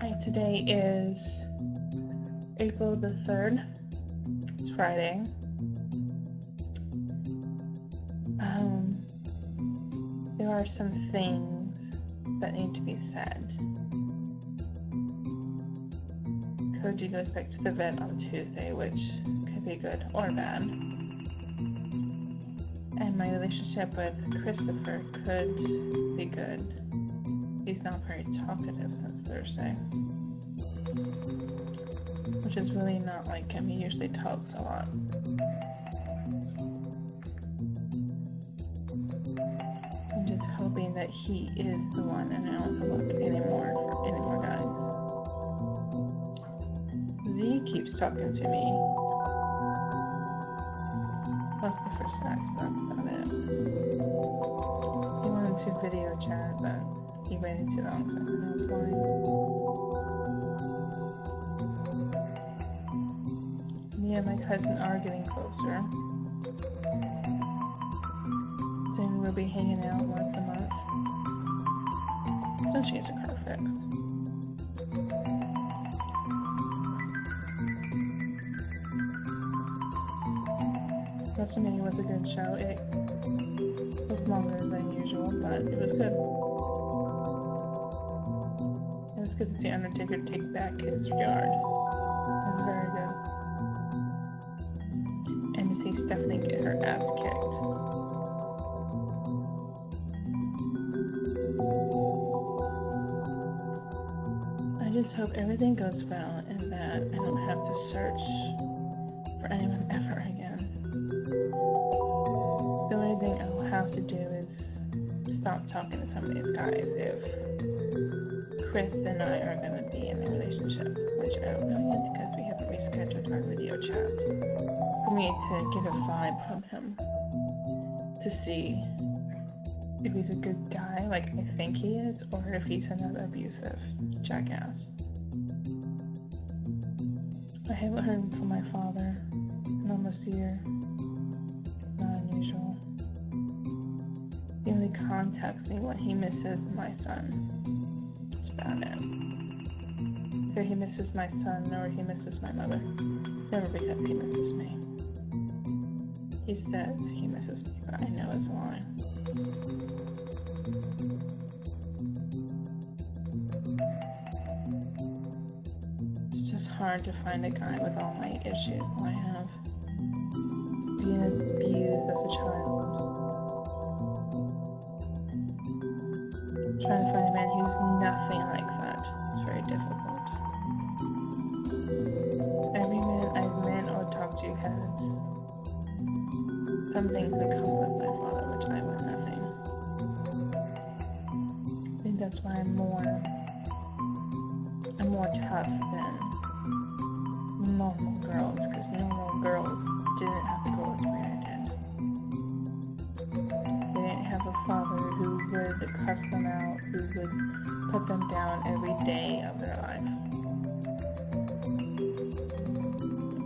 Alright, today is April the 3rd. It's Friday. There are some things that need to be said. Koji goes back to the vet on Tuesday, which could be good or bad. And my relationship with Christopher could be good. He's not very talkative since Thursday, which is really not like him. He usually talks a lot. I'm just hoping that he is the one and I don't have to look anymore for any more guys. Z keeps talking to me. Mostly for sex, but that's about it. He wanted to video chat, but he waited too long, so I don't know why. Me and my cousin are getting closer. Soon we'll be hanging out once a month. So she needs her car fixed. WrestleMania was a good show. It was longer than usual, but it was good. It was good to see Undertaker take back his yard. It was very good. And to see Stephanie get her ass kicked. I just hope everything goes well and that I don't have to search for anyone ever again. The only thing I will have to do is stop talking to some of these guys if Chris and I are going to be in a relationship, which I don't know yet because we haven't rescheduled our video chat for me to get a vibe from him to see if he's a good guy like I think he is or if he's another abusive jackass. I haven't heard from my father in almost a year. Not unusual. He only contacts me when he misses my son. That's about it. Either he misses my son or he misses my mother. It's never because he misses me. He says he misses me, but I know it's a lie. It's just hard to find a guy with all my issues that I have. Being abused as a child. Trying to find a man who's nothing like that is very difficult. Every man I've met or talked to has some things that come with my father, which I want nothing. I think that's why I'm more tough than normal girls, because normal girls didn't have to go the way I did. They didn't have a father who would cuss them out, who would put them down every day of their life.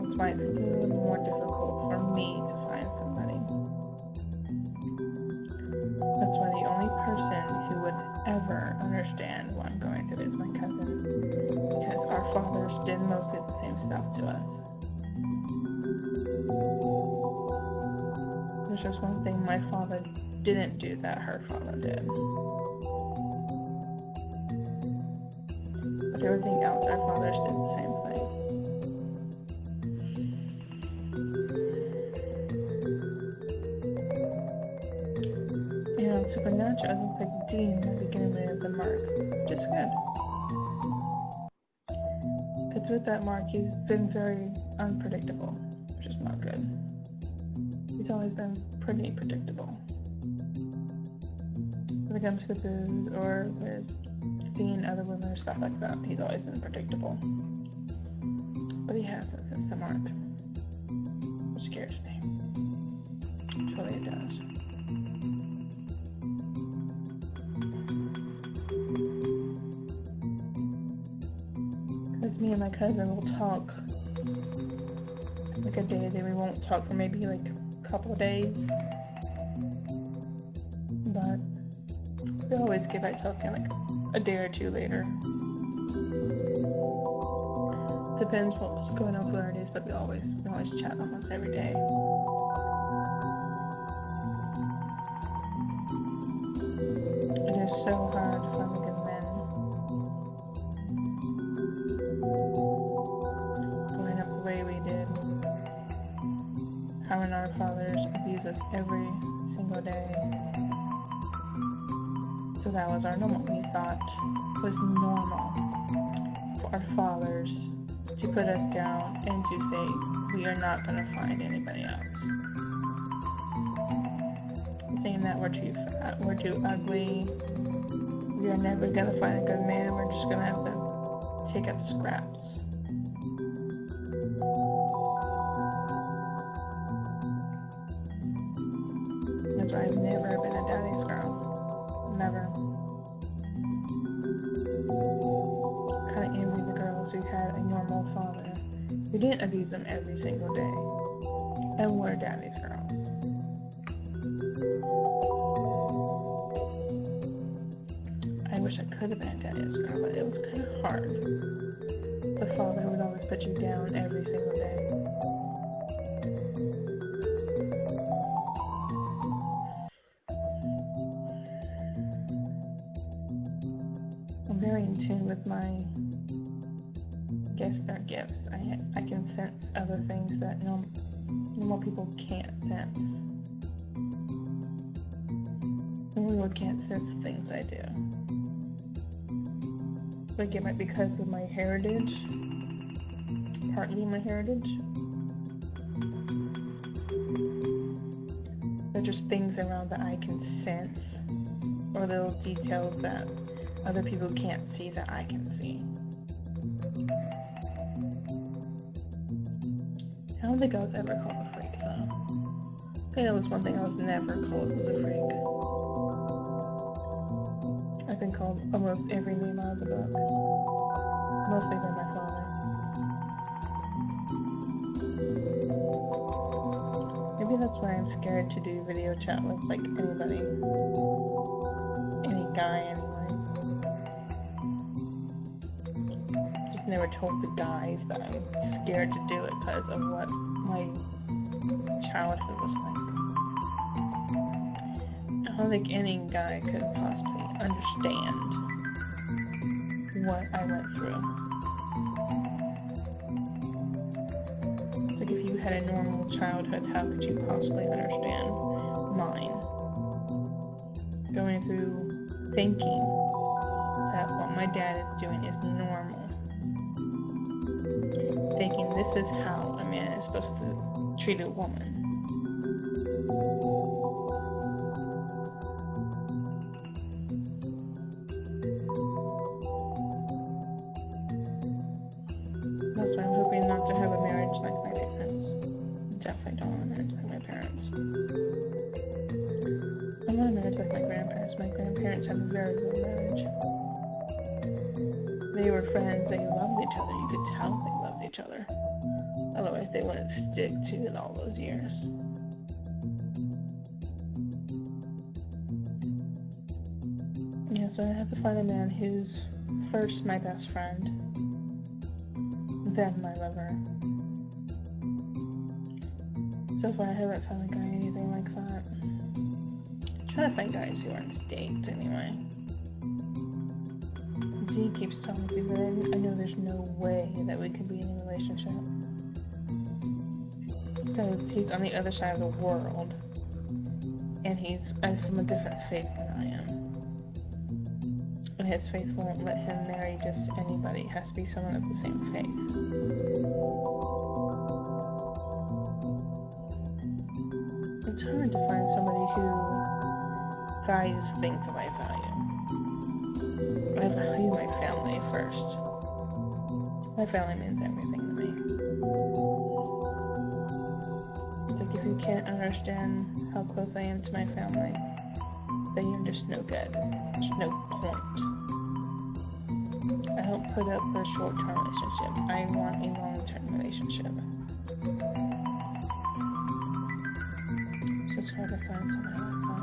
That's why it's a little more difficult for me to find somebody. That's why the only person who would ever understand what I'm going through is my cousin, because our fathers did mostly the same stuff to us. There's just one thing my father didn't do that her father did. But everything else, our fathers did the same thing. And Supernatural looks like Dean at the beginning of the mark. Just good. Because with that mark, he's been very unpredictable, which is not good. He's always been pretty predictable. When it comes to booze or with seeing other women or stuff like that, he's always been predictable. But he hasn't since the mark, which scares me. Truly it does. Because me and my cousin will talk like a day, then we won't talk for maybe like a couple of days. But we always get back talking like a day or two later. Depends what's going on with our days, but we always chat almost every day. It is so hard to find good men. Growing up the way we did, having our fathers abuse us every single day. So that was our normal. We thought it was normal for our fathers to put us down and to say we are not going to find anybody else. Saying that we're too fat, we're too ugly, we are never going to find a good man, we're just going to have to take up scraps. That's why I've never been a daddy's girl. Never. Kind of envy the girls who had a normal father who didn't abuse them every single day and were daddy's girls. I wish I could have been a daddy's girl, but it was kind of hard. The father would always put you down every single day. I'm very in tune with my their gifts. I can sense other things that normal people can't sense. Normal people can't sense the things I do. Like it might be because of my heritage, partly my heritage. They're just things around that I can sense, or little details that other people can't see that I can see. I don't think I was ever called a freak, though. I think that was one thing I was never called was a freak. I've been called almost every name out of the book. Mostly by my father. Maybe that's why I'm scared to do video chat with, like, anybody. Any guy, anyway. Never told the guys that I'm scared to do it because of what my childhood was like. I don't think any guy could possibly understand what I went through. It's like if you had a normal childhood, how could you possibly understand mine? Going through thinking that what my dad is doing is normal. Thinking this is how a man is supposed to treat a woman. That's why I'm hoping not to have a marriage like my parents. Definitely don't want a marriage like my parents. I want a marriage like my grandparents. My grandparents had a very good marriage. They were friends, they loved each other, you could tell they loved each other. Otherwise they wouldn't stick to it all those years. Yeah, so I have to find a man who's first my best friend, then my lover. So far I haven't found a guy anything like that. I try to find guys who aren't states anyway. D keeps telling me, but I know there's no way that we could be in a relationship. Because he's on the other side of the world. And he's from a different faith than I am. And his faith won't let him marry just anybody. It has to be someone of the same faith. It's hard to find somebody who values things that I value. I value my family first. My family means everything to me. It's like if you can't understand how close I am to my family, then you're just no good. There's no point. I don't put up for short-term relationships. I want a long-term relationship. So it's hard to find somebody like that.